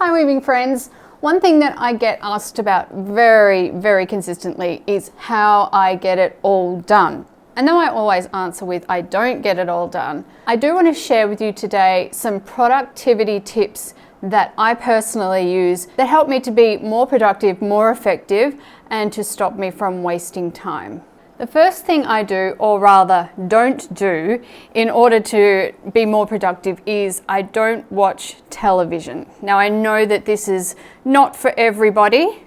Hi weaving friends. One thing that I get asked about very consistently is how I get it all done. And though I always answer with I don't get it all done, I do want to share with you today some productivity tips that I personally use that help me to be more productive, more effective, and to stop me from wasting time. The first thing I do, or rather don't do, in order to be more productive is I don't watch television. Now I know that this is not for everybody,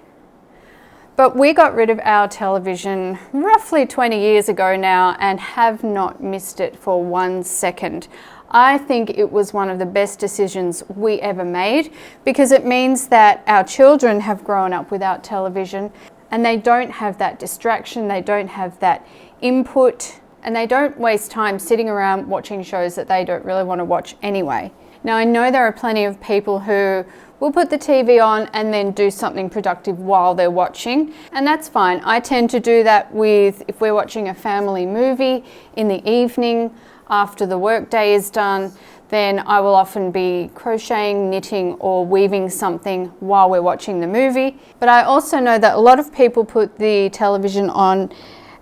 but we got rid of our television roughly 20 years ago now and have not missed it for 1 second. I think it was one of the best decisions we ever made because it means that our children have grown up without television and they don't have that distraction, they don't have that input, and they don't waste time sitting around watching shows that they don't really want to watch anyway. Now I know there are plenty of people who will put the TV on and then do something productive while they're watching, and that's fine. I tend to do that if we're watching a family movie in the evening after the work day is done, then I will often be crocheting, knitting, or weaving something while we're watching the movie. But I also know that a lot of people put the television on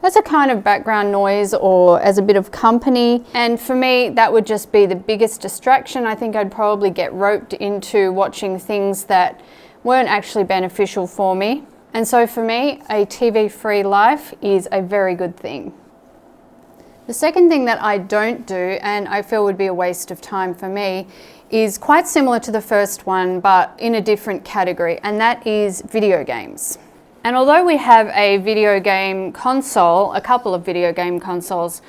as a kind of background noise or as a bit of company. And for me, that would just be the biggest distraction. I think I'd probably get roped into watching things that weren't actually beneficial for me. And so for me, a TV-free life is a very good thing. The second thing that I don't do, and I feel would be a waste of time for me, is quite similar to the first one, but in a different category, and that is video games. And although we have a video game console, a couple of video game consoles,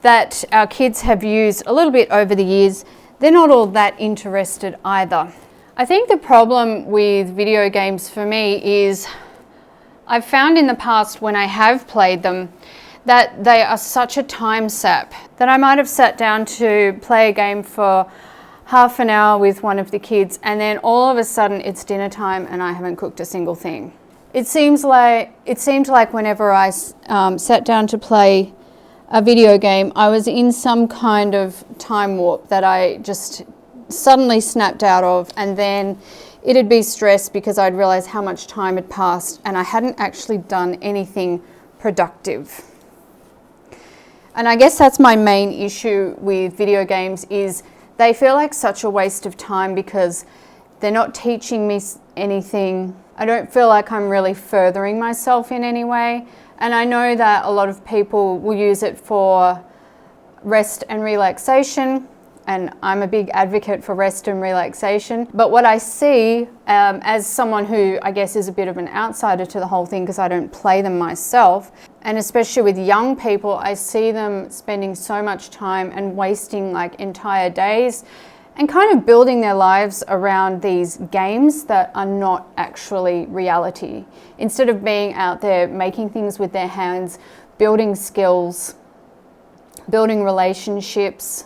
that our kids have used a little bit over the years, they're not all that interested either. I think the problem with video games for me is I've found in the past when I have played them that they are such a time sap that I might have sat down to play a game for half an hour with one of the kids and then all of a sudden it's dinner time and I haven't cooked a single thing. It seemed like whenever I sat down to play a video game, I was in some kind of time warp that I just suddenly snapped out of, and then it'd be stress because I'd realize how much time had passed and I hadn't actually done anything productive. And I guess that's my main issue with video games is they feel like such a waste of time because they're not teaching me anything. I don't feel like I'm really furthering myself in any way. And I know that a lot of people will use it for rest and relaxation, and I'm a big advocate for rest and relaxation. But what I see as someone who I guess is a bit of an outsider to the whole thing because I don't play them myself, and especially with young people, I see them spending so much time and wasting like entire days and kind of building their lives around these games that are not actually reality. Instead of being out there making things with their hands, building skills, building relationships,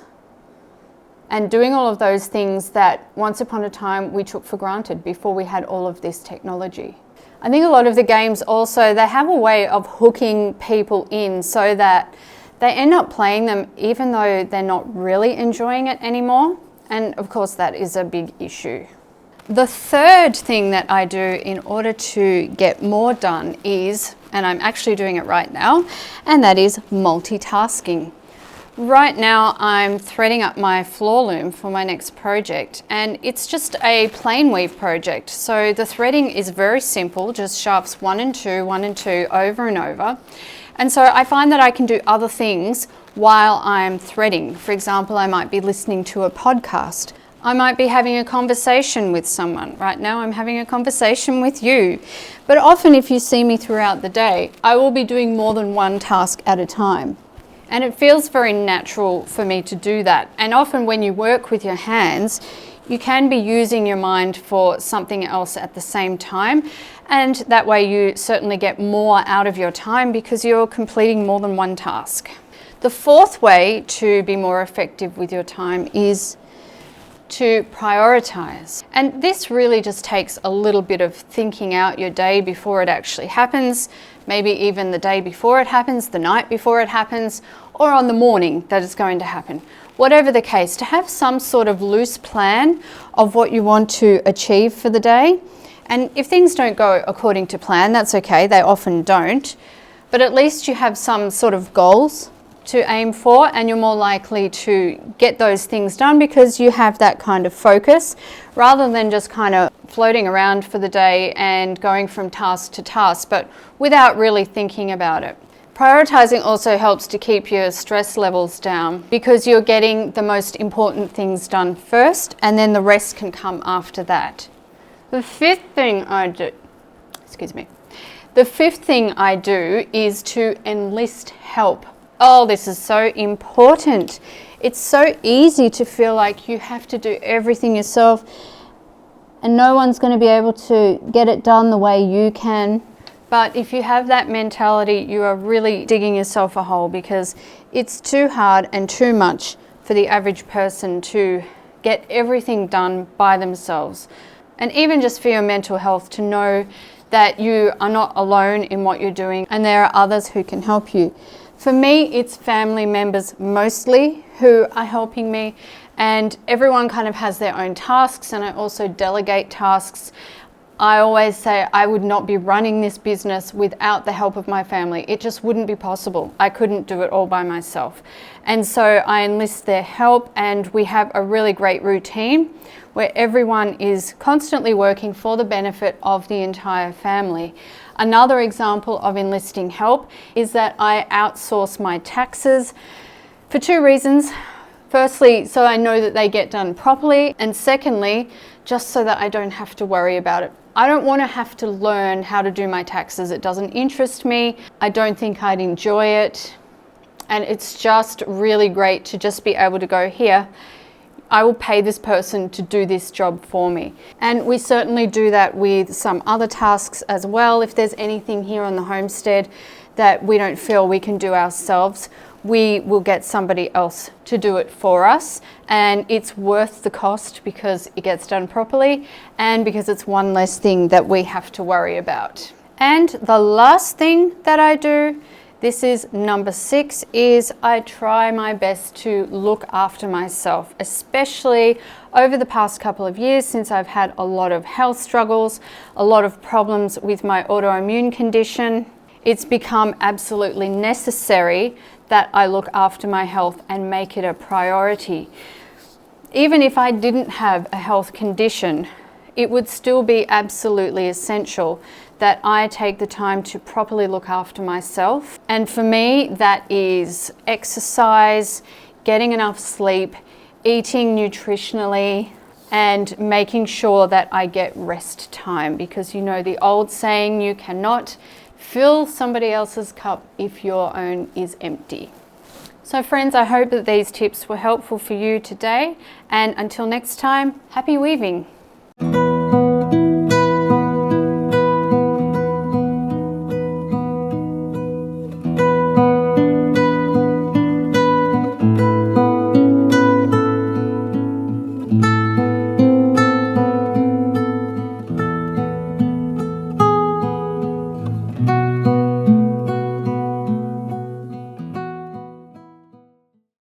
and doing all of those things that once upon a time we took for granted before we had all of this technology. I think a lot of the games also, they have a way of hooking people in so that they end up playing them even though they're not really enjoying it anymore. And of course that is a big issue. The third thing that I do in order to get more done is, and I'm actually doing it right now, and that is multitasking. Right now I'm threading up my floor loom for my next project, and it's just a plain weave project. So the threading is very simple, just shafts 1 and 2, 1 and 2 over and over. And so I find that I can do other things while I'm threading. For example, I might be listening to a podcast. I might be having a conversation with someone. Right now I'm having a conversation with you. But often if you see me throughout the day, I will be doing more than one task at a time. And it feels very natural for me to do that. And often when you work with your hands, you can be using your mind for something else at the same time. And that way you certainly get more out of your time because you're completing more than one task. The fourth way to be more effective with your time is to prioritize. And this really just takes a little bit of thinking out your day before it actually happens, maybe even the day before it happens, the night before it happens, or on the morning that it's going to happen. Whatever the case, to have some sort of loose plan of what you want to achieve for the day. And if things don't go according to plan, that's okay, they often don't. But at least you have some sort of goals to aim for, and you're more likely to get those things done because you have that kind of focus, rather than just kind of floating around for the day and going from task to task, but without really thinking about it. Prioritizing also helps to keep your stress levels down because you're getting the most important things done first, and then the rest can come after that. The fifth thing I do is to enlist help. Oh, this is so important. It's so easy to feel like you have to do everything yourself and no one's going to be able to get it done the way you can. But if you have that mentality, you are really digging yourself a hole, because it's too hard and too much for the average person to get everything done by themselves. And even just for your mental health, to know that you are not alone in what you're doing and there are others who can help you. For me, it's family members mostly who are helping me, and everyone kind of has their own tasks, and I also delegate tasks. I always say I would not be running this business without the help of my family. It just wouldn't be possible. I couldn't do it all by myself. And so I enlist their help, and we have a really great routine where everyone is constantly working for the benefit of the entire family. Another example of enlisting help is that I outsource my taxes for two reasons. Firstly, so I know that they get done properly, and secondly, just so that I don't have to worry about it. I don't want to have to learn how to do my taxes. It doesn't interest me. I don't think I'd enjoy it. And it's just really great to just be able to go, here, I will pay this person to do this job for me. And we certainly do that with some other tasks as well. If there's anything here on the homestead that we don't feel we can do ourselves, we will get somebody else to do it for us, and it's worth the cost because it gets done properly and because it's one less thing that we have to worry about. And the last thing that I do, this is number 6, is I try my best to look after myself, especially over the past couple of years since I've had a lot of health struggles, a lot of problems with my autoimmune condition. It's become absolutely necessary that I look after my health and make it a priority. Even if I didn't have a health condition, it would still be absolutely essential that I take the time to properly look after myself. And for me, that is exercise, getting enough sleep, eating nutritionally, and making sure that I get rest time, because you know the old saying, you cannot fill somebody else's cup if your own is empty. So friends, I hope that these tips were helpful for you today, and until next time, happy weaving.